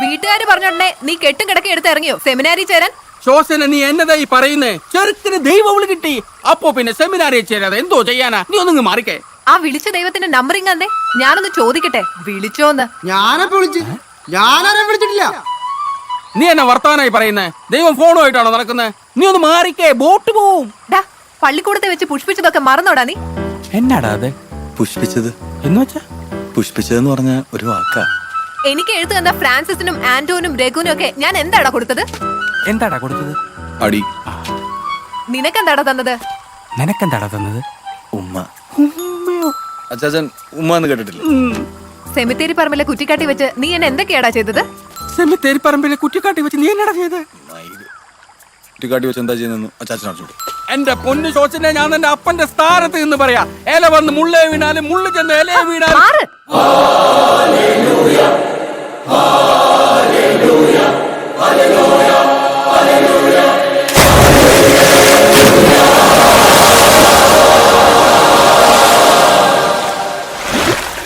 വീട്ടുകാര് പറഞ്ഞോണ്ടേ നീ കെട്ടും കിടക്കി എടുത്ത് ഇറങ്ങിയോ സെമിനാരി ചേരാൻ? ശോസന, നീ എന്നതായി പറയുന്നേ? ചെറുക്കിന് ദൈവവിളി കിട്ടി, അപ്പോ പിന്നെ സെമിനാറിൽ ചേരാതെ എന്തോ ചെയ്യാനാ? നീ ഒന്നിങ്ങ് മാറിക്കേ. ആ വിളിച്ച ദൈവത്തിന്റെ നമ്പറിങ് അന്നേ ഞാനൊന്ന് ചോദിക്കട്ടെ, വിളിച്ചോന്ന്? ഞാനാരെ വിളിച്ചിട്ടില്ല. നീ എന്നെ വർത്തമാനായി പറയുന്നേ? ദൈവം ഫോണുമായിട്ടാണോ നടക്കുന്നത്? നീ ഒന്ന് മാറിക്കേ, ബോട്ട് പോവും. പള്ളിക്കൂടത്തെ വെച്ച് പുഷ്പിച്ചതൊക്കെ മറന്നോടാ നീ? എന്നാടാ അത് പുഷ്പിച്ചത് എന്ന് വെച്ചാ? പുഷ്പിച്ചതെന്ന് പറഞ്ഞ ഒരു വാക്കാ. എനിക്ക് എഴുത്ത് തന്ന ഫ്രാൻസിസിനും ആന്റോനും രഘുനും ഒക്കെ ഞാൻ എന്താടാ കൊടുത്തത്? എന്താടാ കൊടുത്തത്? അടി. നിനക്കെന്താടാ തന്നത്? നിനക്കെന്താടാ തന്നത്? ഉമ്മ. അച്ചാച്ചൻ ഉമ്മ എന്ന് കേട്ടിട്ടില്ല? സെമിത്തേരി പറമ്പിലെ കുറ്റിക്കാട്ടി വെച്ച് നീ എന്നെ എന്തൊക്കെയാടാ ചെയ്തത്? സെമിത്തേരി പറമ്പിലെ കുറ്റിക്കാട്ടി വെച്ച് നീ എന്നാടാ ചെയ്തത്? കുറ്റിക്കാട്ടി വെച്ച് എന്താ ചെയ്യുന്നു അച്ചാച്ചൻ അറിഞ്ഞൂടെ? എന്റെ പൊന്നു ശോസനെ, ഞാൻ എന്റെ അപ്പന്റെ സ്ഥാനത്ത് നിന്ന് പറയാ. ഇല വന്ന് മുള്ളേ വീണാലും മുള്ളു ചെന്ന് ഇലയെ വീണാലും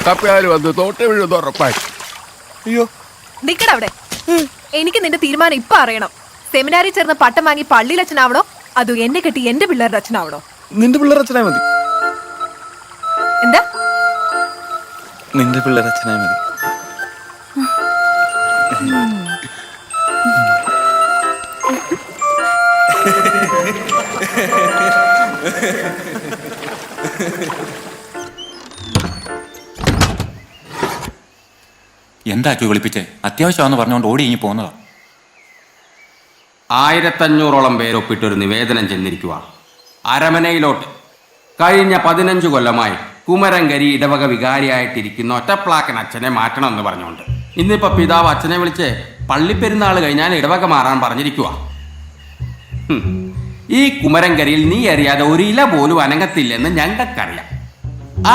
കപ്പയാല് വന്ന് തോട്ടെ വീഴുന്ന ഉറപ്പായി. അയ്യോ, നിക്കടാ അവിടെ. എനിക്ക് നിന്റെ തീരുമാനം ഇപ്പൊ അറിയണം. സെമിനാറിൽ ചേർന്ന് പട്ടം വാങ്ങി പള്ളിയിൽ അച്ഛനാവണോ അതോ എന്നെ കെട്ടി എന്റെ പിള്ളേരുടെ അച്ഛനാവണോ? നിന്റെ പിള്ളേർ അച്ഛനായി മതി. എന്താ? നിന്റെ പിള്ളേർ അച്ഛനായി മതി. എന്താക്കി വിളിപ്പിച്ചേ? അത്യാവശ്യമാണെന്ന് പറഞ്ഞുകൊണ്ട് ഓടി ഇങ്ങി പോകുന്നതാ. 1500ഓളം പേരൊപ്പിട്ടൊരു നിവേദനം ചെന്നിരിക്കുക അരമനയിലോട്ട്. കഴിഞ്ഞ 15 കൊല്ലമായി കുമരങ്കരി ഇടവക വികാരിയായിട്ടിരിക്കുന്ന ഒറ്റപ്ലാക്കൻ അച്ഛനെ മാറ്റണമെന്ന് പറഞ്ഞുകൊണ്ട് ഇന്നിപ്പോ പിതാവ് അച്ഛനെ വിളിച്ച് പള്ളിപ്പെരുന്നാൾ കഴിഞ്ഞാൽ ഇടവക മാറാൻ പറഞ്ഞിരിക്കുക. ഈ കുമരങ്കരിയിൽ നീ അറിയാതെ ഒരു ഇല പോലും അനങ്ങത്തില്ലെന്ന് ഞങ്ങൾക്കറിയാം.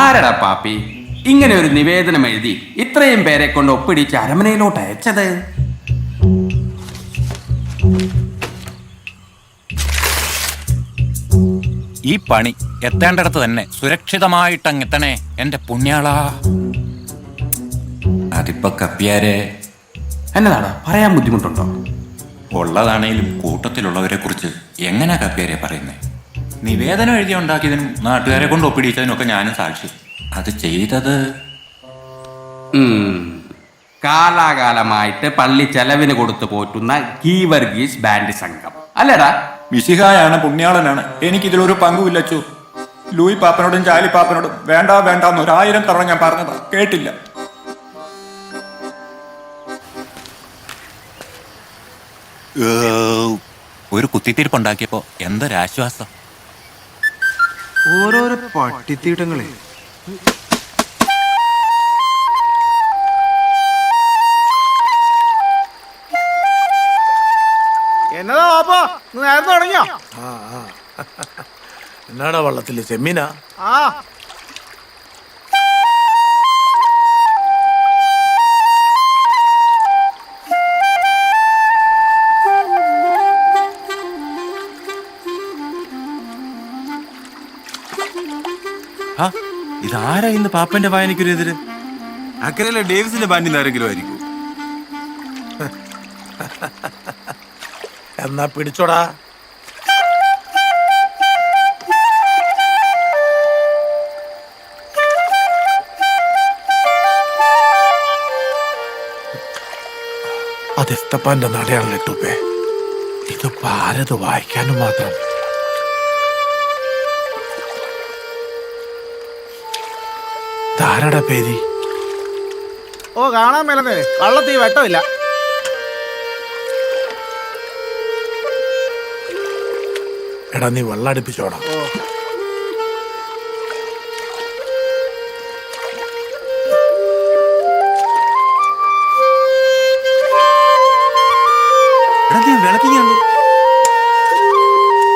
ആരടാ പാപ്പി ഇങ്ങനെ ഒരു നിവേദനം എഴുതി ഇത്രയും പേരെ കൊണ്ട് ഒപ്പിടിച്ച് അരമനയിലോട്ട് അയച്ചത്? ഈ പണി എത്തേണ്ടടത്ത് തന്നെ സുരക്ഷിതമായിട്ടങ്ങെത്തണേ എന്റെ പുണ്യാളാ. അതിപ്പോ കപ്പിയാരെ എന്നതാടാ പറയാൻ ബുദ്ധിമുട്ടുണ്ടോ? ഉള്ളതാണേലും കൂട്ടത്തിലുള്ളവരെ കുറിച്ച് എങ്ങനെ കപ്പിയാരെ പറയുന്നേ? നിവേദനം എഴുതി ഉണ്ടാക്കിയതിനും നാട്ടുകാരെ കൊണ്ട് ഒപ്പിടിച്ചതിനൊക്കെ ഞാനും സാക്ഷി. അത് ചെയ്തത് കാലാകാലമായിട്ട് പള്ളി ചെലവിന് കൊടുത്തു പോറ്റുന്ന ഗീവർഗീസ് ബാൻഡ് സംഘം അല്ലേടാ? മിശിഹായാണ്, പുണ്യാളനാണ്, എനിക്കിതിലൊരു പങ്കുമില്ലച്ചു. ലൂയി പാപ്പനോടും ചാലി പാപ്പനോടും വേണ്ട വേണ്ടാന്ന് 1000 തവണ ഞാൻ പറഞ്ഞതാ, കേട്ടില്ല. ഒരു കുത്തിത്തിരിപ്പുണ്ടാക്കിയപ്പോ എന്തൊരാശ്വാസം. ഓരോരോ പട്ടിത്തീട്ടങ്ങളെ. എന്നതാ പാപ്പാ, നേരത്തെ തുടങ്ങിയോ? എന്നാടാ വള്ളത്തില് ചെമ്മീനാ? ഇതാരാ ഇന്ന് പാപ്പന്റെ വായനയ്ക്കൊരു എതിര്? അക്കരയിലെ ഡേവിസിന്റെ ബാൻഡിൽ ആരെങ്കിലും ആയിരിക്കും. എന്നാ പിടിച്ചോടാ. അത് എസ്തപ്പാന്റെ നടയാണല്ലോ ടൂപ്പേ. ഇത് ഭാരത് വായിക്കാനും മാത്രം. ധാരട പേരി. ഓ, കാണാൻ മേലേ വള്ളത്തിൽ വെട്ടമില്ല. എടാ, നീ വെള്ളം അടുപ്പിച്ചോടാ.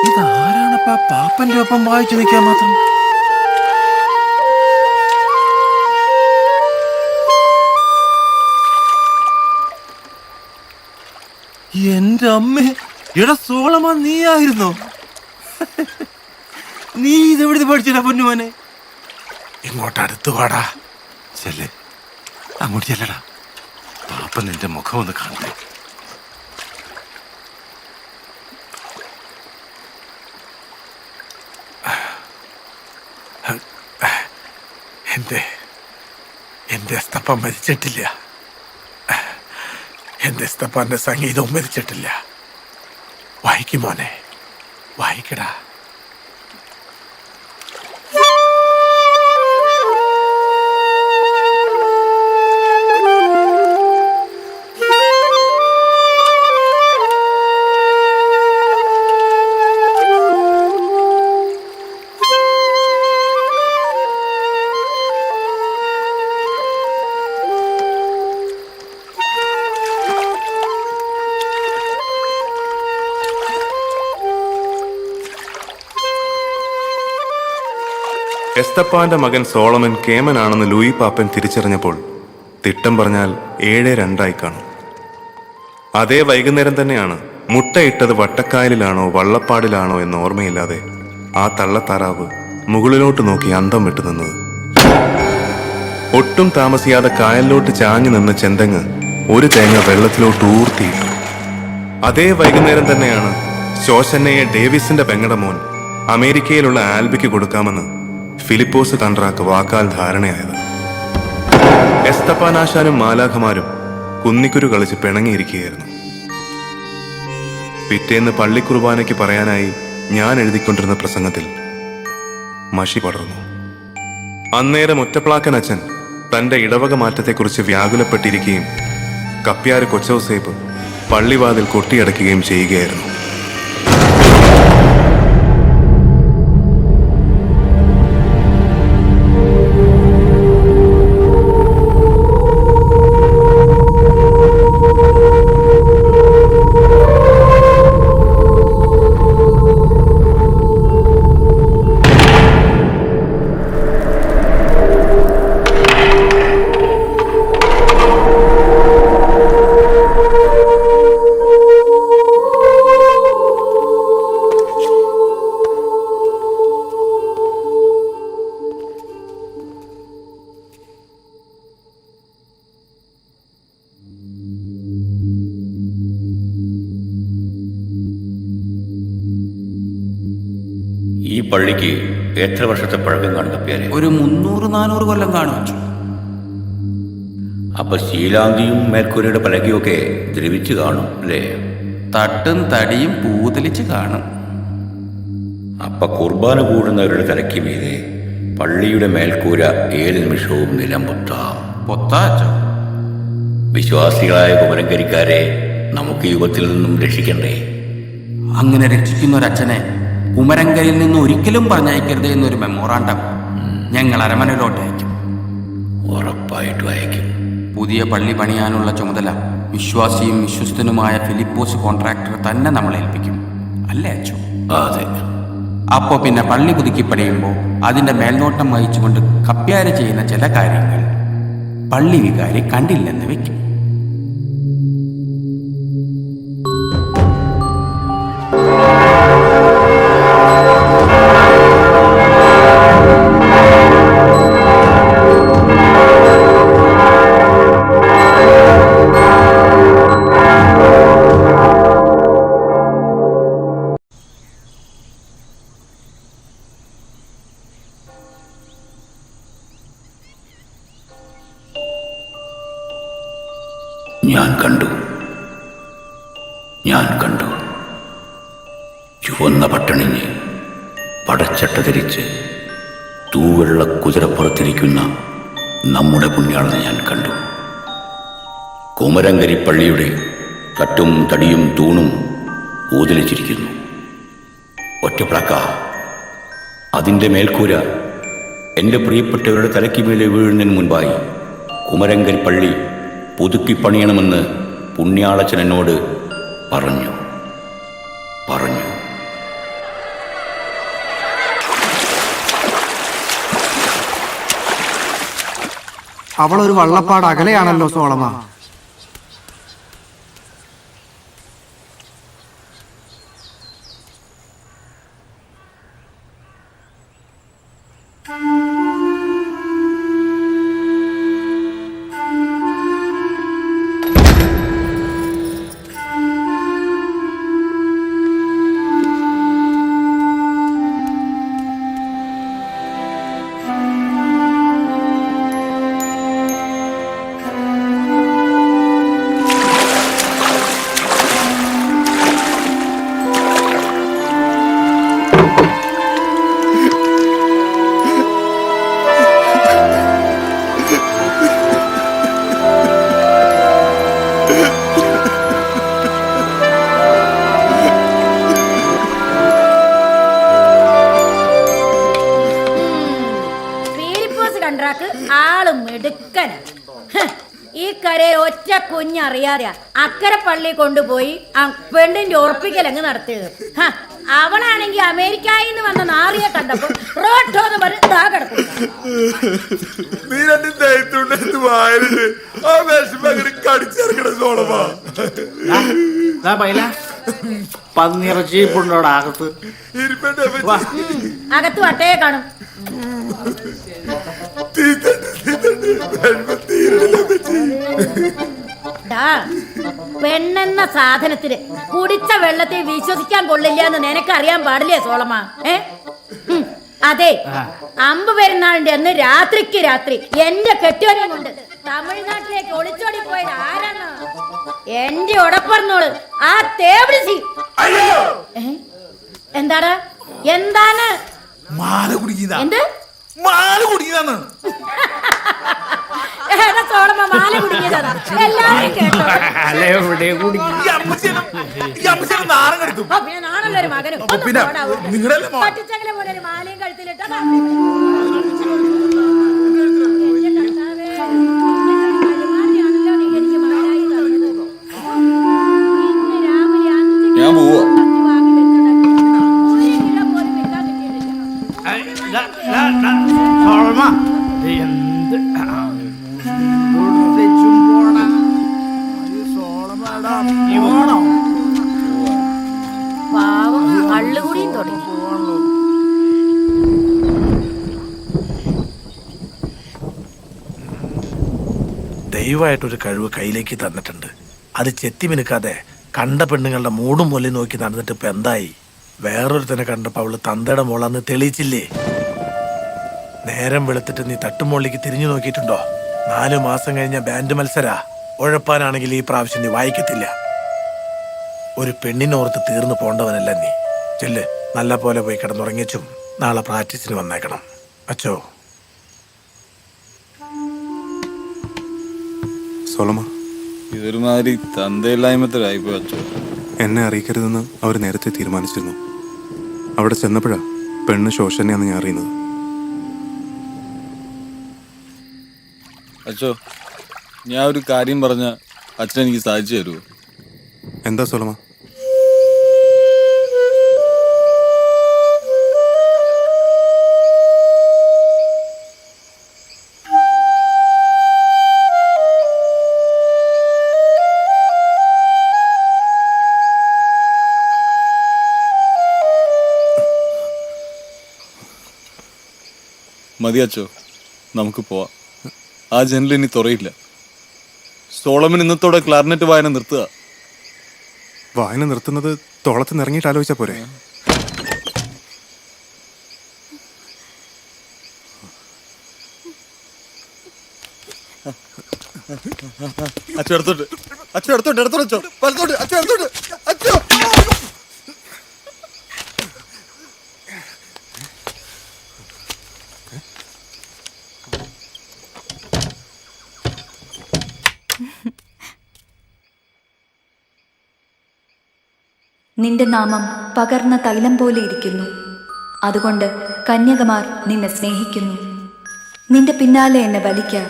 ഇതാരാണപ്പാ പാപ്പന്റെ ഒപ്പം വായിച്ചു നിൽക്കാൻ മാത്രം? എന്റെ അമ്മേ, എടാ സോളമാ, നീയായിരുന്നോ? നീ ഇതെവിടുന്ന് പഠിച്ചിടാ പൊന്നുമോനെ? ഇങ്ങോട്ട് അടുത്തു പാടാ. ചെല്ല്, അങ്ങോട്ട് ചെല്ലടാ. പാപ്പ ഇപ്പൊ നിന്റെ മുഖം ഒന്ന് കാണട്ടെ. എന്റെ എസ്തപ്പൻ മരിച്ചിട്ടില്ല. എന്റെ എസ്തപ്പന്റെ സംഗീതവും മരിച്ചിട്ടില്ല. വായിക്കും മോനെ, വായിക്കടാ. എസ്തപ്പാന്റെ മകൻ സോളമൻ കേമനാണെന്ന് ലൂയി പാപ്പൻ തിരിച്ചറിഞ്ഞപ്പോൾ തിട്ടം പറഞ്ഞാൽ 7-2 കാണും. അതേ വൈകുന്നേരം തന്നെയാണ് മുട്ടയിട്ടത് വട്ടക്കായലിലാണോ വള്ളപ്പാടിലാണോ എന്ന് ഓർമ്മയില്ലാതെ ആ തള്ളത്താറാവ് മുകളിലോട്ട് നോക്കി അന്തം വിട്ടു നിന്നത്. ഒട്ടും താമസിയാതെ കായലിലോട്ട് ചാഞ്ഞു നിന്ന് ചെന്തങ്ങ് ഒരു തേങ്ങ വെള്ളത്തിലോട്ട് ഊർത്തിയിട്ടു. അതേ വൈകുന്നേരം തന്നെയാണ് ശോശന്നയെ ഡേവിസിന്റെ പെങ്ങട മോൻ അമേരിക്കയിലുള്ള ആൽബിക്ക് കൊടുക്കാമെന്ന് ഫിലിപ്പോസ് കൺട്രാക്ക് വാക്കാൽ ധാരണയായത്. എസ്തപ്പാനാശാനും മാലാഖമാരും കുന്നിക്കുരു കളിച്ച് പിണങ്ങിയിരിക്കുകയായിരുന്നു. പിറ്റേന്ന് പള്ളിക്കുർബാനയ്ക്ക് പറയാനായി ഞാൻ എഴുതിക്കൊണ്ടിരുന്ന പ്രസംഗത്തിൽ മഷി പടർന്നു. അന്നേരം ഒറ്റപ്ലാക്കൻ അച്ഛൻ തന്റെ ഇടവക മാറ്റത്തെക്കുറിച്ച് വ്യാകുലപ്പെട്ടിരിക്കുകയും കപ്പ്യാര് കൊച്ചൗസേപ്പ് പള്ളിവാതിൽ കൊട്ടിയടക്കുകയും ചെയ്യുകയായിരുന്നു. ഈ പള്ളിക്ക് എത്ര വർഷത്തെ പഴക്കം കാണും കപ്പ്യാരെ? ഒരു 300-400 കൊല്ലം കാണും. അപ്പൊ ശീലാന്തിയും മേൽക്കൂരയുടെ പലകയൊക്കെ ദ്രവിച്ചു കാണും അല്ലേ? തട്ടും തടിയും പൂതലിച്ച് കാണും. അപ്പൊ കുർബാന കൂടുന്നവരുടെ തലയ്ക്ക് മീതെ പള്ളിയുടെ മേൽക്കൂര ഏത് നിമിഷവും നിലം പൊത്താം. പൊത്താച്ചോ? വിശ്വാസികളായ കുമരങ്കരിക്കാരെ നമുക്ക് യുഗത്തിൽ നിന്നും രക്ഷിക്കണ്ടേ? അങ്ങനെ രക്ഷിക്കുന്ന ഒരച്ഛനെ കുമരങ്കരയിൽ നിന്ന് ഒരിക്കലും പറഞ്ഞയക്കരുത് എന്നൊരു മെമ്മോറാണ്ടം ഞങ്ങൾ അരമനയിലോട്ട് അയക്കും. ഉറപ്പായിട്ടും അയക്കും. പുതിയ പള്ളി പണിയാനുള്ള ചുമതല വിശ്വാസിയും വിശ്വസ്തനുമായ ഫിലിപ്പോസ് കോൺട്രാക്ടർ തന്നെ നമ്മളെ ഏൽപ്പിക്കും, അല്ലേ അച്ഛോ? അതെ. അപ്പോൾ പിന്നെ പള്ളി പുതുക്കി പണിയുമ്പോൾ അതിൻ്റെ മേൽനോട്ടം വഹിച്ചുകൊണ്ട് കപ്പ്യാര് ചെയ്യുന്ന ചില കാര്യങ്ങൾ പള്ളി വികാരി കണ്ടില്ലെന്ന് വെക്കും. ഞാൻ കണ്ടു ചുവന്ന പട്ടണിഞ്ഞ് പടച്ചട്ട ധരിച്ച് തൂവെള്ള കുതിരപ്പുറത്തിരിക്കുന്ന നമ്മുടെ പുണ്യാളനെ ഞാൻ കണ്ടു. കുമരങ്കരി പള്ളിയുടെ തട്ടും തടിയും തൂണും ഊതലിച്ചിരിക്കുന്നു. ഒറ്റപ്ലാക്ക, അതിൻ്റെ മേൽക്കൂര എൻ്റെ പ്രിയപ്പെട്ടവരുടെ തലയ്ക്ക് മേലെ വീഴുന്നതിന് മുൻപായി കുമരങ്കരി പള്ളി പുതുക്കി പണിയണമെന്ന് പുണ്യാളച്ചൻ എന്നോട് പറഞ്ഞു. അവളൊരു വള്ളപ്പാട് അകലെയാണല്ലോ സോളമ. കുഞ്ഞറിയാതെ അക്കരെ പള്ളി കൊണ്ടുപോയി ആ പെണ്ണിന്റെ ഉറപ്പിക്കലങ്ങ് നടത്തിയത്. അവളാണെങ്കിൽ അമേരിക്കയിൽ നിന്ന് വന്ന നാറിയെ കണ്ടപ്പോ റോട്ടോന്ന് പറഞ്ഞ് ദാ കിടക്കും. പന്നിറച്ചി പുണ്ടോടാ അകത്ത് അകത്ത് വട്ടയെ കാണും. പെണ്ണെന്ന സാധനത്തിന് കുടിച്ച വെള്ളത്തെ വിശ്വസിക്കാൻ കൊള്ളില്ല എന്ന് നിനക്കറിയാൻ പാടില്ലേ സോളമ? അതെ, അമ്പ് പെരുന്നാളിന്റെ അന്ന് രാത്രിക്ക് രാത്രി എന്റെ കെട്ടിയോനെ കൊണ്ട് തമിഴ്നാട്ടിലേക്ക് ഒളിച്ചോടി പോയത് ആരാണ്? എന്റെ ഉടപ്പറന്നോള് ആ തേവിളിച്ചി. എന്താണ് എന്താണ് മാല കുടിക്കുന്ന എന്ത് മാല കുടിക്കുന്ന സോളമ മാല കുടിക്കുന്നതാ എല്ലാവരും കേട്ടോ. പിന്നെ നാണല്ലോ ഒരു മകനും പറ്റിച്ചകലെ പോലെ ഒരു മാലയും കഴുത്തിലിട്ടോ. ഞാൻ പോവാ. പാവം കള്ളുകൂടിയും തുടങ്ങി. ദൈവമായിട്ടൊരു കഴിവ് കയ്യിലേക്ക് തന്നിട്ടുണ്ട്. അത് ചെത്തി മിനുക്കാതെ കണ്ട പെണ്ണുങ്ങളുടെ മൂടും പൊല്ലി നോക്കി നടന്നിട്ട് ഇപ്പൊ എന്തായി? വേറൊരുത്തനെ കണ്ടപ്പോ അവള് തന്തയുടെ മോളാന്ന് തെളിയിച്ചില്ലേ? നേരം വെളുത്തിട്ട് നീ തട്ടുമോളിലേക്ക് തിരിഞ്ഞു നോക്കിയിട്ടുണ്ടോ? 4 മാസം കഴിഞ്ഞ ബാൻഡ് മത്സരാ. ഉഴപ്പാനാണെങ്കിൽ ഈ പ്രാവശ്യം നീ വായിക്കത്തില്ല. ഒരു പെണ്ണിനോർത്ത് തീർന്നു പോണ്ടവനല്ല നീ. ചെല്ല്, നല്ല പോലെ പോയി കിടന്നുറങ്ങിച്ചും നാളെ പ്രാക്ടീസിന് വന്നേക്കണം. അച്ചോ. സോളമ, ഇതൊരുമാതിരി തന്തയില്ലായ്മത്തിലായിപ്പോ അച്ചോ. എന്നെ അറിയിക്കരുതെന്ന് അവർ നേരത്തെ തീരുമാനിച്ചിരുന്നു. അവിടെ ചെന്നപ്പോഴാ പെണ്ണ് ശോഷനെയാന്ന് ഞാൻ അറിയുന്നത്. അച്ചോ, ഞാൻ ഒരു കാര്യം പറഞ്ഞ അച്ഛൻ എനിക്ക് സാധിച്ചു തരുമോ? എന്താ സോളമ? മതി അച്ചോ, നമുക്ക് പോവാം. ആ ജനൽ ഇനി തുറയില്ല. സോളമൻ ഇന്നത്തോടെ ക്ലാർനെറ്റ് വായന നിർത്തുക. വായന നിർത്തുന്നത് തോളത്ത് നിറങ്ങിയിട്ട് ആലോചിച്ചാ പോരെ? അച്ചോ എടുത്തോട്ട്, അച്ചോ എടുത്തോട്ട്, എടുത്തോട്ട് അച്ചോ, വലത്തോട്ട്, അച്ചോ എടുത്തോട്ട്, അച്ചോ. നിന്റെ നാമം പകർന്ന തൈലം പോലെ ഇരിക്കുന്നു. അതുകൊണ്ട് കന്യകമാർ നിന്നെ സ്നേഹിക്കുന്നു. നിന്റെ പിന്നാലെ എന്നെ വലിക്കാൻ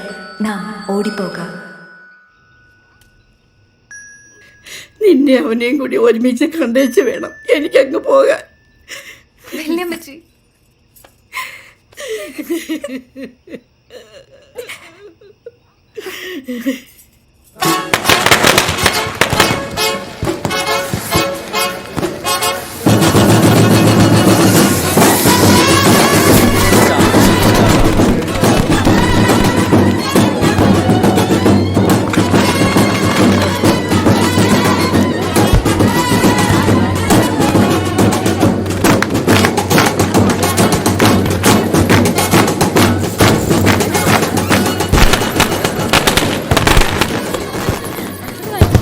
നാം ഓടിപ്പോകാം. നിന്നെ അവനെയും കൂടി ഒരുമിച്ച് കണ്ടേച്ച് വേണം എനിക്കങ്ങ് പോകാൻ.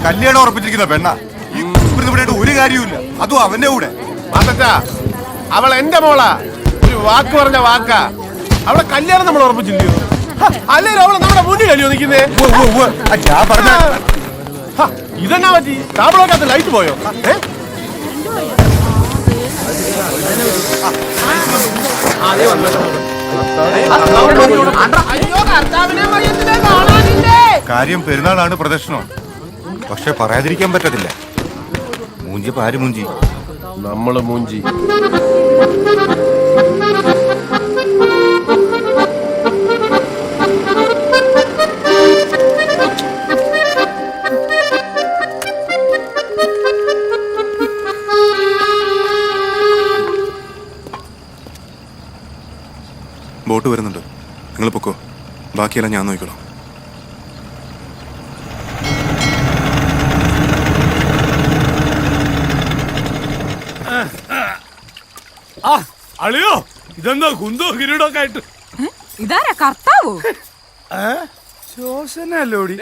കല്യാണം ഉറപ്പിച്ചിരിക്കുന്ന പെണ്ണ ഇവിടെ ഒരു കാര്യമില്ല. അതും അവന്റെ കൂടെ. അവൾ എന്റെ മോളാ. ഒരു വാക്ക് പറഞ്ഞ വാക്കാ. അവളെ കല്യാണം നമ്മൾ ഉറപ്പിച്ചില്ലയോ? അല്ലെങ്കിൽ അവളെ നമ്മുടെ മുന്നിൽ അല്ലയോ നിൽക്കുന്നേ? ഇതെന്നാ പറ്റി? താമ്പളൊക്കെ ലൈറ്റ് പോയോ? അതേ വന്നോ. കാര്യം പെരുന്നാളാണ്, പ്രദർശനം. പക്ഷെ പറയാതിരിക്കാൻ പറ്റത്തില്ല. മൂഞ്ചി പാര് മൂഞ്ചി, നമ്മള് മൂഞ്ചി. ബോട്ട് വരുന്നുണ്ട്, നിങ്ങൾ പൊക്കോ. ബാക്കിയെല്ലാം ഞാൻ നോക്കിക്കോളാം. അളിയോ, ഇതെന്താ കുന്തോ കിരീടൊക്കെ ആയിട്ട്? ഇതാരാ കർത്താവോ? ശോശനല്ലോടി.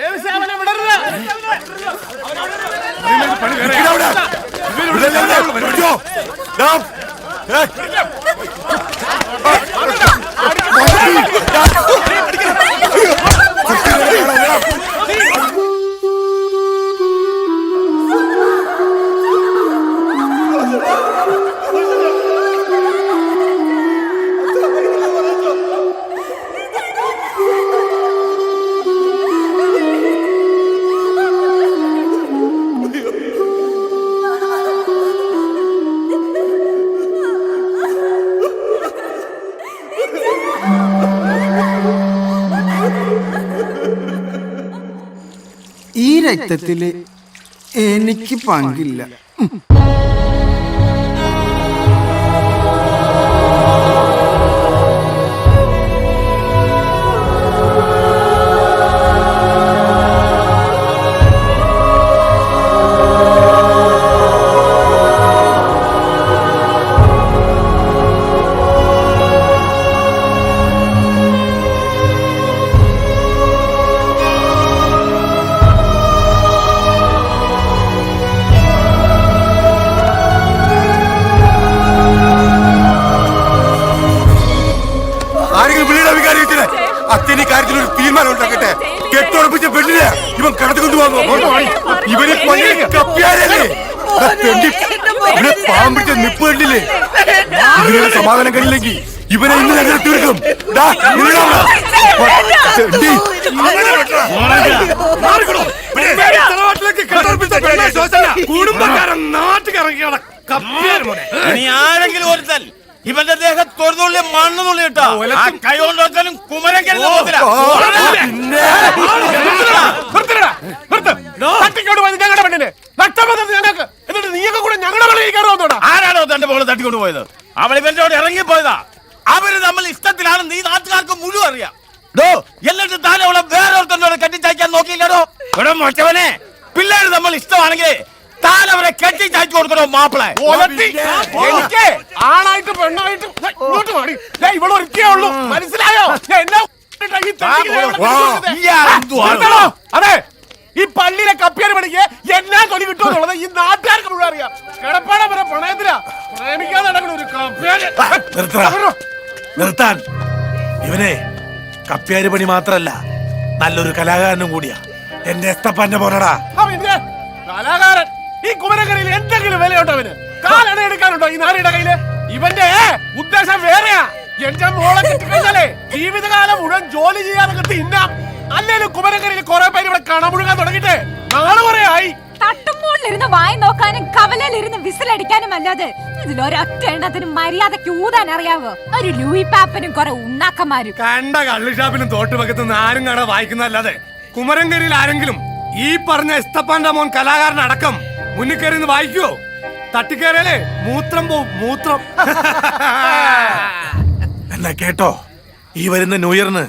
ഈ രക്തത്തില് എനിക്ക് പങ്കില്ല. അച്ഛൻ ഈ കാര്യത്തിൽ ഒരു തീരുമാനം ഉണ്ടാക്കട്ടെ. കെട്ടുറപ്പിച്ച പെണ്ണിനെ ഇവൻ കടത്തിക്കൊണ്ടു വന്നു. ഇവനെ പാവം പിടിച്ച നിപ്പ് കണ്ടില്ലേ? ഇതിനൊരു സമാധാനം കഴിയില്ലെങ്കിൽ ഇവനെ ഇന്ന് ഞങ്ങൾ തീർക്കും. കുടുംബക്കാരൻ നാട്ടിലിറങ്ങിയാണ്. ആരെങ്കിലും ഒരുത്തൻ ഇവന്റെ ദേഹത്ത് ഒരു തുള്ളി മണ്ണ് തുള്ളി ഇട്ടാ കൈ കൊണ്ടുവെക്കാനും കുമരൻ ഞങ്ങളുടെ പെണ്ണിനെ എന്നിട്ട് നീയൊക്കെ കൂടെ ഞങ്ങളുടെ വെളിയിൽ കയറുന്നോടാ. ആരാണോ തന്റെ മോളെ തട്ടിക്കൊണ്ടു പോയത്? അവൾ ഇവന്റെ കൂടെ ഇറങ്ങിപ്പോയതാ. അവര് നമ്മൾ ഇഷ്ടത്തിലാണ്, നീ നാട്ടുകാർക്ക് മുഴുവൻ അറിയാം. എന്നിട്ട് താൻ അവളെ വേറൊരുത്തന്നോട് കെട്ടിച്ചയക്കാൻ നോക്കിയില്ലടോ. ഇവിടെ മൊച്ചവനെ, പിള്ളേര് നമ്മൾ ഇഷ്ടമാണെങ്കിൽ താൻ അവരെ കെട്ടിച്ചയച്ചു കൊടുക്കണോ മാപ്പിളെ? എനിക്ക് ആണായിട്ട് പെണ്ണായിട്ട് ഇങ്ങോട്ട് മാറി ഇവളൊരുക്കേ ഉള്ളൂ, മനസ്സിലായോ? അതെ, ഈ പള്ളിയിലെ കപ്പിയാർ പണിക്ക് എന്നാ തൊലി കിട്ടുമെന്നുള്ളത് ഈ നാട്ടുകാർക്ക് മുഴുവൻ അറിയാം. കിടപ്പാട വരെ പ്രണയത്തിലാ, പ്രേമിക്കാതെ നടക്കണ ഒരു കപ്പിയാര്. നിർത്താൻ. ഇവനെ കപ്പ്യാര് പണി മാത്രല്ല, നല്ലൊരു കലാകാരനും കൂടിയാ. എന്റെ എസ്തപ്പാന്റെ പോരടാ കലാകാരൻ. ഈ കുമരക്കരയിൽ എന്തെങ്കിലും വിലയുണ്ടോ അവന്? കാലട എടുക്കാനുണ്ടോ ഈ നാടിയുടെ കയ്യില്? ഇവന്റെ ഉദ്ദേശം വേറെയാ. എന്റെ മോളെ കിട്ടിക്കഴിഞ്ഞാലേ ജീവിതകാലം മുഴുവൻ ജോലി ചെയ്യാതെ തിന്നാം. അല്ലേലും കുമരക്കരയിൽ കുറെ പേര് ഇവിടെ കണമുഴുകാൻ തുടങ്ങിട്ട് നാളെ കുറെ ആയി. തട്ടുമൂളിലിരുന്ന് വായി നോക്കാനും കവലയിലിരുന്ന് വിസിലടിക്കാനും അല്ലാതെ ഇതിലൊരൊറ്റ എണ്ണത്തിന് മര്യാദക്ക് ഊതാൻ അറിയാവോ? ഒരു ലൂയി പാപ്പനും കുറെ ഉണ്ണാക്കന്മാരും. കണ്ട കള്ളുഷാപ്പിനും തോട്ടുപക്കത്തുനിന്ന് ആരും കാണാൻ വായിക്കുന്നല്ലാതെ കുമരൻകരിയിൽ ആരെങ്കിലും ഈ പറഞ്ഞ എസ്തപ്പാന്റെ മോൻ കലാകാരൻ അടക്കം മുന്നിൽ കയറി വായിക്കുവോ? തട്ടിക്കയറിയാലേ മൂത്രം പോവും, മൂത്രം. എന്നാ കേട്ടോ, ഈ വരുന്ന ന്യൂ ഇയറിന്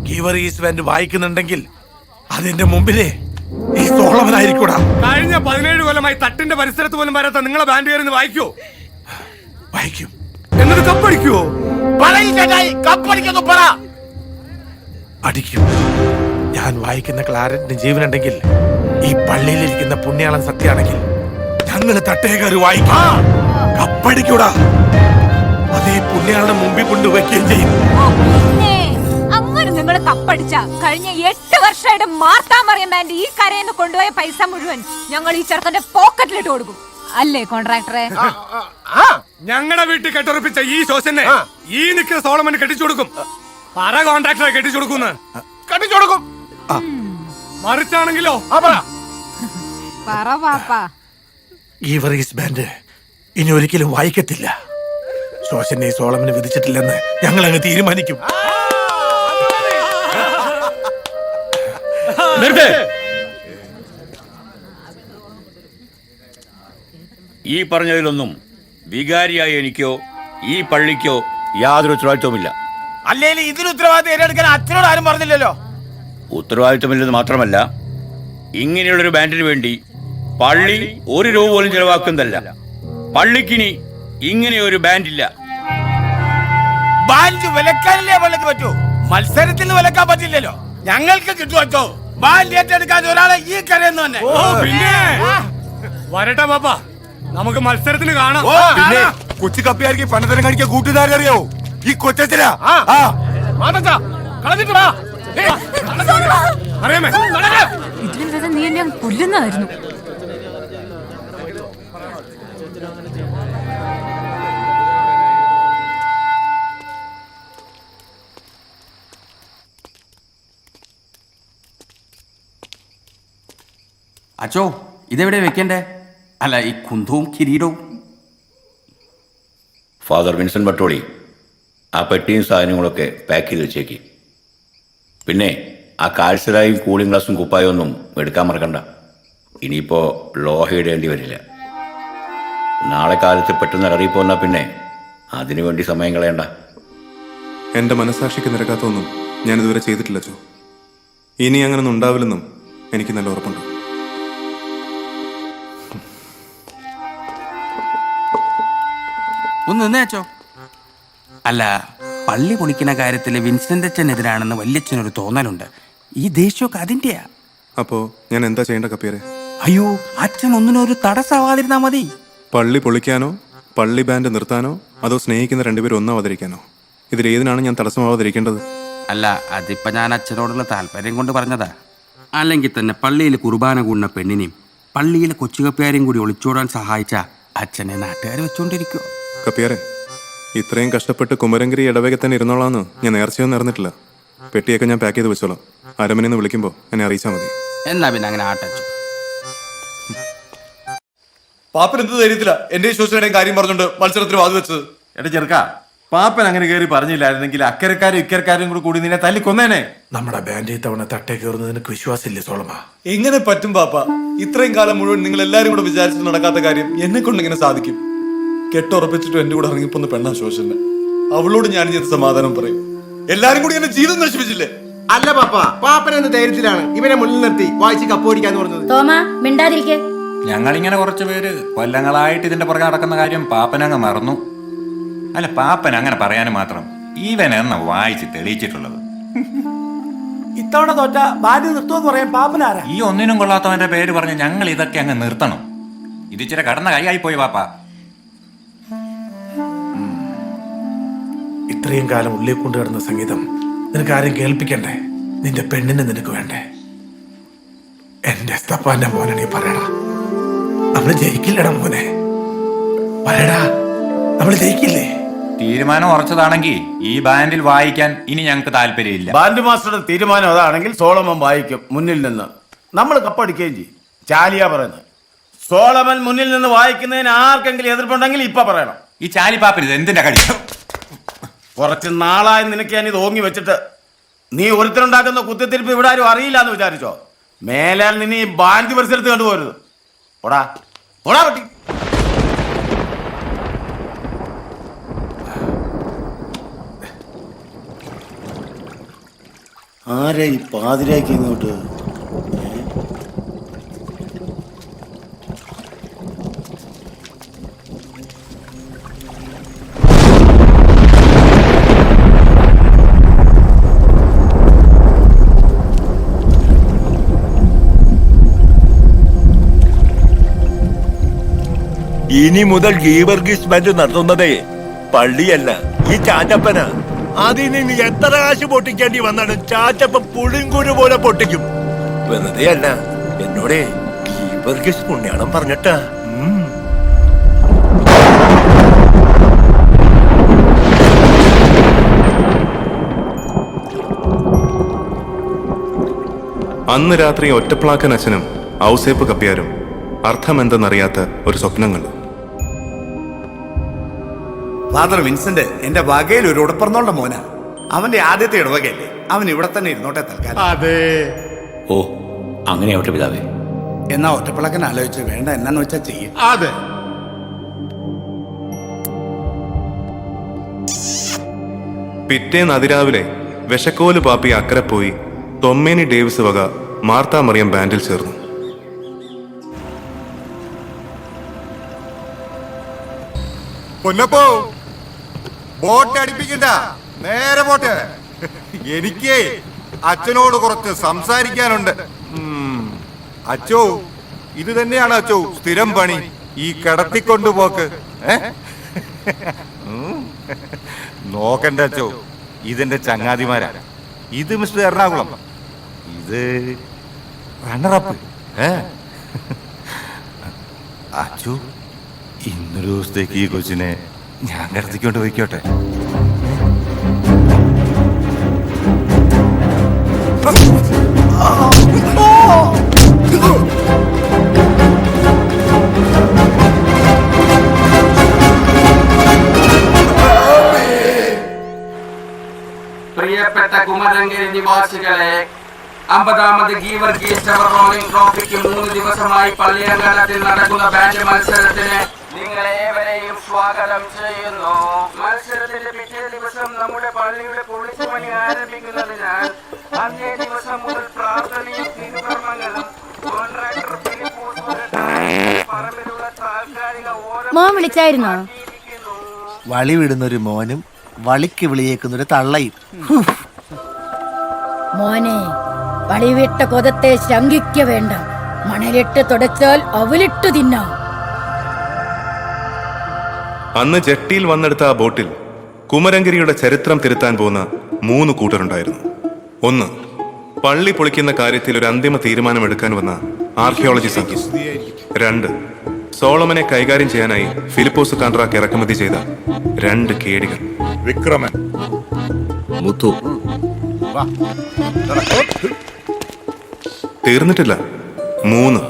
ഗീവർ ഈസ് ബാൻഡ് വായിക്കുന്നുണ്ടെങ്കിൽ അതിന്റെ മുമ്പിലേ ഈ സോളമനായിരിക്കൂടാ. കഴിഞ്ഞ 17 കൊല്ലമായി തട്ടിന്റെ പരിസരത്ത് പോലും വരാത്ത നിങ്ങളെ ബാൻഡ് കയറി വായിക്കോ? വായിക്കും. എന്നിട്ട് കപ്പടിക്കുവോ? അടിക്കും. ഞാൻ വായിക്കുന്ന ക്ലാരറ്റിന് ജീവനുണ്ടെങ്കിൽ, ഈ പള്ളിയിലിരിക്കുന്ന പുണ്യാളൻ സത്യമാണെങ്കിൽ ഞങ്ങള് തട്ടേ കയറി വായിക്കും. കപ്പടിക്കൂടാ. അതേ പുണ്യാളുടെ മുമ്പിൽ കൊണ്ടുവയ്ക്കുകയും ചെയ്യും. അങ്ങനെ നിങ്ങൾ കപ്പടിച്ച കഴിഞ്ഞ 8 8 വർഷമായിട്ട് മാർത്താമറിയം ബാൻഡ് ഈ കരയിൽ നിന്ന് കൊണ്ടുപോയ പൈസ മുഴുവൻ ഞങ്ങൾ ഈ ചെറുക്കന്റെ പോക്കറ്റിലിട്ട് കൊടുക്കും. അല്ലേ കോൺട്രാക്ടറെ? ഞങ്ങളുടെ വീട്ടിൽ കെട്ടുറപ്പിച്ച ഈ ശോശനെ ഈ നിൽക്കുന്ന സോളമൻ കെട്ടിച്ചു കൊടുക്കും. പറ കോൺട്രാക്ടറെ കെട്ടിച്ചു കൊടുക്കുന്നു. കട്ടിച്ചു കൊടുക്കും. മറിച്ചാണെങ്കിലോ? പറ പാപ്പാ. ഈ വർഗീസ് ബാൻഡ് ഇനി ഒരിക്കലും വായിക്കത്തില്ല. ശോശനെ സോളമന് വിധിച്ചിട്ടില്ലെന്ന് ഞങ്ങൾ അങ്ങ് തീരുമാനിക്കും. ഈ പറഞ്ഞതിലൊന്നും വികാരിയായ എനിക്കോ ഈ പള്ളിക്കോ യാതൊരു ഉത്തരവാദിത്വമില്ല. അല്ലെങ്കിൽ ഇതിന് ഉത്തരവാദിത്തം ഏറ്റെടുക്കാൻ അച്ഛനോട് ആരും പറഞ്ഞില്ലല്ലോ. ഉത്തരവാദിത്വമില്ലെന്ന് മാത്രമല്ല, ഇങ്ങനെയുള്ളൊരു ബാൻഡിന് വേണ്ടി പള്ളി 1 രൂപ പോലും ചെലവാക്കുന്നതല്ല. പള്ളിക്കിനി ഇങ്ങനെ ഒരു ബാൻഡില്ല. ബാൻഡ് വിലക്കാനല്ലേ പള്ളിക്ക് പറ്റൂ, മത്സരത്തിൽ വിലക്കാൻ പറ്റില്ലല്ലോ. ഞങ്ങൾക്ക് കിട്ടുമോ ബാൻഡ് ഏറ്റെടുക്കാൻ ഒരാളെ ഈ കരയെന്ന് തന്നെ? പിന്നെ വരട്ടെ പാപ്പ, നമുക്ക് മത്സരത്തിന് കാണാം. പിന്നെ കൊച്ചു കപ്പിയാർക്ക് പണത്തരം കാണിക്കാൻ കൂട്ടുകാരറിയാവോ ഈ കൊച്ചച്ഛനാ? അറിയാമേ? ഇതിലും വരെ നീ എന്നെ കൊല്ലുന്നതായിരുന്നു. അച്ചോ, ഇതെവിടെ വെക്കണ്ടേ? അല്ല, ഈ കുന്തവും കിരീടവും. ഫാദർ വിൻസെന്റ് ബട്ടോളി ആ പെട്ടിയും സാധനങ്ങളൊക്കെ പാക്ക് ചെയ്ത് വെച്ചേക്ക്. പിന്നെ ആ കാഴ്ചരായും കൂളിംഗ് ഗ്ലാസും കുപ്പായും ഒന്നും എടുക്കാൻ മറക്കണ്ട. ഇനിയിപ്പോൾ ലോഹ ഇടേണ്ടി വരില്ല. നാളെ കാലത്ത് പെട്ടെന്ന് അറിയിപ്പ് വന്നാൽ പിന്നെ അതിനുവേണ്ടി സമയം കളയണ്ട. എൻ്റെ മനസ്സാക്ഷിക്ക് നിരക്കാത്തൊന്നും ഞാനിതുവരെ ചെയ്തിട്ടില്ല അച്ചോ. ഇനി അങ്ങനൊന്നും ഉണ്ടാവില്ലെന്നും എനിക്ക് നല്ല ഉറപ്പുണ്ട്. ഒന്ന് നിന്നേച്ചോ. അല്ല, പള്ളി പൊളിക്കുന്ന കാര്യത്തിൽ വിൻസെന്റ് അച്ഛനെതിരാണെന്ന് വല്യച്ഛനൊരു തോന്നലുണ്ട്. ഈ ദേഷ്യമൊക്കെ അതിൻ്റെയാ. അപ്പോൾ ഞാൻ എന്താ ചെയ്യേണ്ട കപ്പിയരെ? അയ്യോ, അച്ഛൻ ഒന്നിനും ഒരു തടസ്സമാവാതിരുന്നാ മതി. പള്ളി പൊളിക്കാനോ പള്ളി ബാൻഡ് നിർത്താനോ അതോ സ്നേഹിക്കുന്ന രണ്ടുപേരും ഒന്നാവാതിരിക്കാനോ? ഇതിലേതിനാണ് ഞാൻ തടസ്സമാവാതിരിക്കേണ്ടത്? അല്ല, അതിപ്പോ ഞാൻ അച്ഛനോടുള്ള താല്പര്യം കൊണ്ട് പറഞ്ഞതാ. അല്ലെങ്കിൽ തന്നെ പള്ളിയിൽ കുർബാന കൂടുന്ന പെണ്ണിനെയും പള്ളിയിലെ കൊച്ചുകപ്പിയാരെയും കൂടി ഒളിച്ചോടാൻ സഹായിച്ച അച്ഛനെ നാട്ടുകാർ വെച്ചോണ്ടിരിക്കുവോ? കപ്പിയാരെ, ഇത്രയും കഷ്ടപ്പെട്ട് കുമരങ്കിരി ഇടവേഗ തന്നെ ഇരുന്നോളാന്ന് ഞാൻ നേർച്ചയൊന്നും അറിഞ്ഞിട്ടില്ല. പെട്ടിയൊക്കെ ഞാൻ പാക്ക് ചെയ്ത് വെച്ചോളാം. അരമനയിൽ വിളിക്കുമ്പോൾ എന്നെ അറിയിച്ചാൽ മതി. എന്നാ പിന്നെ അങ്ങനെ ആട്ടച്ചു. പാപ്പൻ എന്ത് ധൈര്യത്തില എന്റെ ശോശനയുടെയും കാര്യം പറഞ്ഞുകൊണ്ട് മത്സരത്തിന് വാതു വെച്ചത്? എടാ ചെറുക്ക, പാപ്പൻ അങ്ങനെ കയറി പറഞ്ഞില്ലായിരുന്നെങ്കിൽ അക്കരക്കാരും ഇക്കരക്കാരും കൂടി നിന്നെ തല്ലിക്കൊന്നേനെ. നമ്മുടെ ബാൻഡ് ഇത്തവണ തട്ടേ കയറുന്നത് നിനക്ക് വിശ്വാസമില്ലേ സോളമ? എങ്ങനെ പറ്റും പാപ്പ? ഇത്രയും കാലം മുഴുവൻ നിങ്ങൾ എല്ലാരും കൂടെ വിചാരിച്ചിട്ട് നടക്കാത്ത കാര്യം എന്നെ കൊണ്ട് ഇങ്ങനെ സാധിക്കും? കെട്ടുറപ്പിച്ചിട്ടും എന്റെ കൂടെ ഇറങ്ങിപ്പോന്ന പെണ്ണാ ശോശന്. അവളോട് ഞാൻ ഇനി സമാധാനം പറയും. എല്ലാരും കൂടി എന്നെ ജീവിതം നശിപ്പിച്ചില്ലേ? അല്ല പാപ്പ, പാപ്പൻ എന്ന ധൈര്യത്തിലാണ് ഇവനെ മുന്നിൽ നിർത്തി വായിച്ച് കപ്പോടിക്കാന്ന് പറഞ്ഞത്. തോമാ മിണ്ടാതിരിക്കെ. ഞങ്ങളിങ്ങനെ കുറച്ച് പേര് കൊല്ലങ്ങളായിട്ട് ഇതിന്റെ പുറകെ നടക്കുന്ന കാര്യം പാപ്പനങ്ങ് മറന്നു. അല്ല, പാപ്പൻ അങ്ങനെ പറയാനും മാത്രം ഇവൻ എന്ന വായിച്ച് തെളിയിച്ചിട്ടുള്ളത്. ഇത്തവണ തോറ്റ ബാൻഡ് നിർത്തുമെന്ന് പറയാൻ പാപ്പനാരാ? ഈ ഒന്നിനും കൊള്ളാത്തവന്റെ പേര് പറഞ്ഞ് ഞങ്ങൾ ഇതൊക്കെ അങ്ങ് നിർത്തണം. ഇത് ഇച്ചിരി കടന്ന കൈയായി പോയി പാപ്പ. ഇത്രയും കാലം ഉള്ളിൽ കൊണ്ടു കിടന്ന സംഗീതം നിനക്ക് ആരും കേൾപ്പിക്കണ്ടേ? നിന്റെ പെണ്ണിനെ നിനക്ക് വേണ്ടേ? എന്റെ എസ്തപ്പാന്റെ മോനെ നീ പറയടാ, നമ്മള് ജയിക്കില്ലടാ മോനെ. പറയടാ, നമ്മള് ജയിക്കില്ലേ? തീരുമാനം ഉറച്ചതാണെങ്കിൽ ഈ ബാൻഡിൽ വായിക്കാൻ ഇനി ഞങ്ങൾക്ക് താല്പര്യമില്ല. ബാൻഡ് മാസ്റ്ററുടെ തീരുമാനം അതാണെങ്കിൽ സോളമൻ വായിക്കും മുന്നിൽ നിന്ന്. നമ്മൾ കപ്പടിക്കുകയും ചെയ്യും. ചാലിയാ പറയുന്നത്. സോളമൻ മുന്നിൽ നിന്ന് വായിക്കുന്നതിന് ആർക്കെങ്കിലും എതിർപ്പുണ്ടെങ്കിൽ ഇപ്പൊ പറയണം. ഈ ചാലിപ്പാപ്പിന് ഇത് എന്തിന്റെ കളി? കുറച്ച് നാളായി നിനക്ക് ഞാൻ ഇത് ഓങ്ങി വെച്ചിട്ട് നീ ഒരുത്തരുണ്ടാക്കുന്ന കുത്തിത്തിരിപ്പ് ഇവിടെ ആരും അറിയില്ല എന്ന് വിചാരിച്ചോ? മേലാൽ നിന്നെ ഈ ബാൻഡ് പരിസരത്ത് കണ്ടുപോരുത്. ഓടാ ഓടാ പറ്റി. ആരാ ഈ പാതിരാക്കി ഇങ്ങോട്ട്? ഇനി മുതൽ ഗീവർഗീസ് ബാൻഡ് നടത്തുന്നതേ പള്ളിയല്ല, ഈ ചാറ്റപ്പന. അതിന് നീ എത്ര കാശ് പൊട്ടിക്കേണ്ടി വന്നാണ് ചാച്ചപ്പ പുളിങ്കുരു പോലെ പൊട്ടിക്കും. വെറുതെ അല്ല, എന്നോടേ ഗീവർഗീസ് പുണ്യാളം പറഞ്ഞിട്ടാ. അന്ന് രാത്രി ഒറ്റപ്ലാക്കൻ അച്ഛനും ഔസേപ്പ് കപ്പ്യാരും അർത്ഥമെന്തെന്നറിയാത്ത ഒരു സ്വപ്നം കണ്ടു. ഫാദർ വിൻസെന്റ് എന്റെ വകയിൽ ഒരു ഉടപ്പറന്നോളുടെ മോനാ. അവന്റെ ആദ്യത്തെ ഇടവകയല്ലേ, അവൻ ഇവിടെ തന്നെ ഇരുന്നോട്ടെ തൽക്കാലം. അതെ. ഓ അങ്ങനെയാവട്ടെ പിതാവേ. എന്നാ ഒറ്റപ്പിളക്കൻ ആലോചിച്ച് വേണ്ട എന്നാന്ന് വെച്ചാ ചെയ്യും. അതെ. പിറ്റേന്ന് അതിരാവിലെ വിശക്കോല് പാപ്പി അക്കരെ പോയി തൊമ്മേനി ഡേവിസ് വക മാർത്താ മറിയം ബാൻഡിൽ ചേർന്നു. പൊന്നപ്പോ ബോട്ട് അടിപ്പിക്കണ്ട, നേരെ പോട്ടെ. എനിക്ക് അച്ഛനോട് കുറച്ച് സംസാരിക്കാനുണ്ട്. അച്ചോ, ഇത് തന്നെയാണ് അച്ചോ സ്ഥിരം പണി, ഈ കിടത്തിക്കൊണ്ടുപോക്ക്. നോക്കണ്ട അച്ചോ, ഇതെന്റെ ചങ്ങാതിമാരാ. ഇത് മിസ്റ്റർ എറണാകുളം, ഇത് റണ്ണറപ്പ്. അച്ചോ, ഇന്നൊരു ദിവസത്തേക്ക് ഈ കൊച്ചിനെ ഞാൻ കിടത്തിക്കൊണ്ട് പോയിക്കോട്ടെ. പ്രിയപ്പെട്ട കുമരങ്കരി നിവാസികളെ, 50ാമത് ഗീവർഗീസ് റോളിംഗ് ട്രോഫിക്ക് 3 ദിവസമായി പള്ളിയങ്കണത്തിൽ നടക്കുന്ന ബാൻഡ് മത്സരത്തിന് നിങ്ങളേവരെയും സ്വാഗതം ചെയ്യുന്നു. മത്സരത്തിന്റെ പിറ്റേ ദിവസം നമ്മുടെ പള്ളിയുടെ പൊളിച്ചുപണി ആരംഭിക്കുന്നതിനാൽ അന്നേ ദിവസം മുതൽ പ്രാർത്ഥനയും തിരുകർമ്മങ്ങളും കോൺട്രാക്ടർ പറമ്പിലുള്ള താൽക്കാലിക മോൻ വിളിച്ചായിരുന്നോ? വളി വിടുന്നൊരു മോനും വളിക്ക് വിളിയേക്കുന്നൊരു തള്ളയും. മോനെ, വളിവിട്ട കൊതത്തെ ശങ്കിക്ക വേണ്ട. മണലിട്ട് തുടച്ചാൽ അവലിട്ട് തിന്നാം. അന്ന് ജട്ടിയിൽ വന്നെടുത്ത ആ ബോട്ടിൽ കുമരങ്കരിയുടെ ചരിത്രം തിരുത്താൻ പോകുന്ന 3 കൂട്ടരുണ്ടായിരുന്നു. 1, പള്ളി പൊളിക്കുന്ന കാര്യത്തിൽ ഒരു അന്തിമ തീരുമാനമെടുക്കാൻ വന്ന ആർക്കിയോളജി സംഘം. 2, സോളമനെ കൈകാര്യം ചെയ്യാനായി ഫിലിപ്പോസ് കാണ്ട്രാക്ക് ഇറക്കുമതി ചെയ്ത 2 കേടികൾ. വിക്രമൻ, മുത്തു. തീർന്നിട്ടില്ല. 3,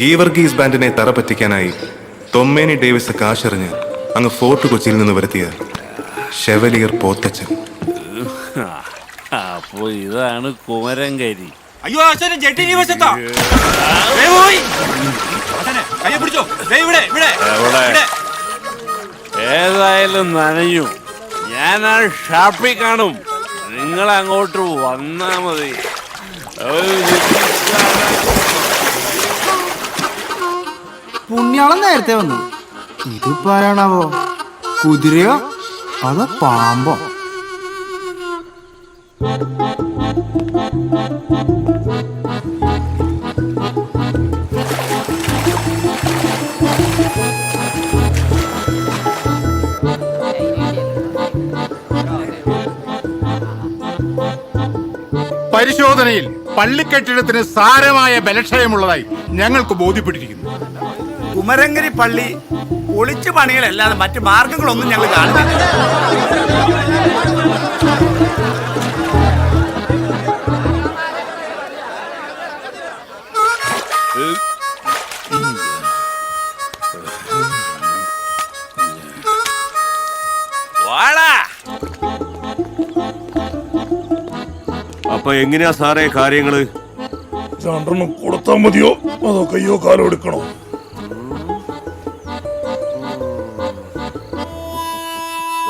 ഗീവർഗീസ് ബാൻഡിനെ തറ പറ്റിക്കാനായി തൊമ്മേനി ഡേവിസ് കാശെറിഞ്ഞ് അങ്ങ് ഫോർട്ട് കൊച്ചിയിൽ നിന്ന് വരുത്തിയ ഷെവലിയർ പോത്തച്ചൻ. അപ്പോ ഇതാണ് കുമരങ്കരി. അയ്യോ അച്ഛനെ ജെട്ടി വശത്താ. ഏതായാലും നനഞ്ഞു. ഞാൻ ആ ഷാപ്പിൽ കാണും, നിങ്ങൾ അങ്ങോട്ട് വന്നാ മതി. പുണ്യാളം നേരത്തെ വന്നു. ഇതിപ്പോ ആരാണാവോ? കുതിരയോ അതോ പാമ്പോ? പരിശോധനയിൽ പള്ളിക്കെട്ടിടത്തിന് സാരമായ ബലക്ഷയമുള്ളതായി ഞങ്ങൾക്ക് ബോധ്യപ്പെട്ടിരിക്കുന്നു. കുമരങ്കരി പള്ളി ഒളിച്ചു പണികളല്ലാതെ മറ്റു മാർഗങ്ങളൊന്നും ഞങ്ങൾ കാണുന്നില്ല. അപ്പൊ എങ്ങനെയാ സാറേ കാര്യങ്ങള്? രണ്ടെണ്ണം കൊടുത്താ മതിയോ അതോ കയ്യോ കാലോ എടുക്കണോ?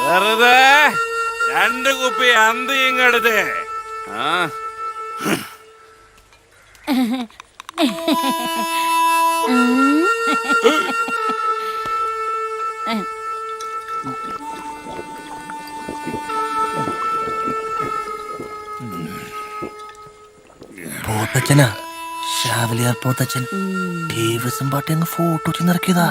വെറുതെ 2 കുപ്പി അന്തിങ്ങടുത്തേ. പോത്തച്ഛനാ, ഷാവലിയാർ പോത്തച്ഛൻ. ദേവസ്വം പാട്ടി അങ്ങ് ഫോട്ടോ നിറക്കിയതാ.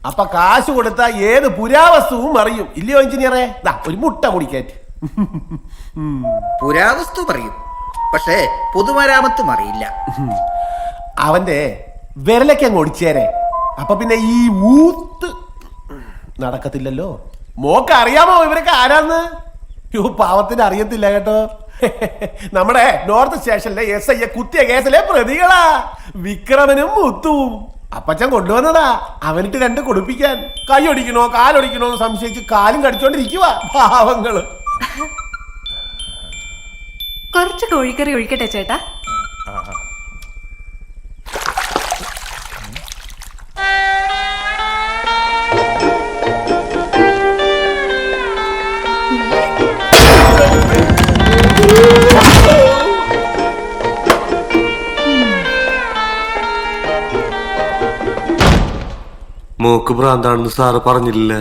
അപ്പൊ കാശ് കൊടുത്താ ഏത് പുരാവസ്തുവും അറിയും ഇല്ലയോ എഞ്ചിനീയറെ? ഒരു മുട്ട മുടിക്കേറ്റ്. പുരാവസ്തു പറയും, പക്ഷേ പൊതുമരാമത്തും അറിയില്ല. അവന്റെ വിരലൊക്കെ അങ്ങ് ഒടിച്ചേരെ, അപ്പൊ പിന്നെ ഈ ഊത്ത് നടക്കത്തില്ലല്ലോ. മോക്ക് അറിയാമോ ഇവരൊക്കെ ആരാന്ന്? പാവത്തിന് അറിയത്തില്ല കേട്ടോ. നമ്മുടെ നോർത്ത് സ്റ്റേഷനിലെ SI കുത്തിയ കേസിലെ പ്രതികളാ വിക്രമനും മുത്തുവും. അപ്പച്ചൻ കൊണ്ടുവന്നതാ അവനിട്ട് 2 കൊടുപ്പിക്കാൻ. കൈ ഒടിക്കണോ കാലൊടിക്കണോ എന്ന് സംശയിച്ച് കാലും കടിച്ചോണ്ടിരിക്കുക പാവങ്ങള്. കുറച്ച് കോഴിക്കറി ഒഴിക്കട്ടെ ചേട്ടാ? മോക്ക് ഭ്രാന്താണെന്ന് സാറ് പറഞ്ഞില്ല.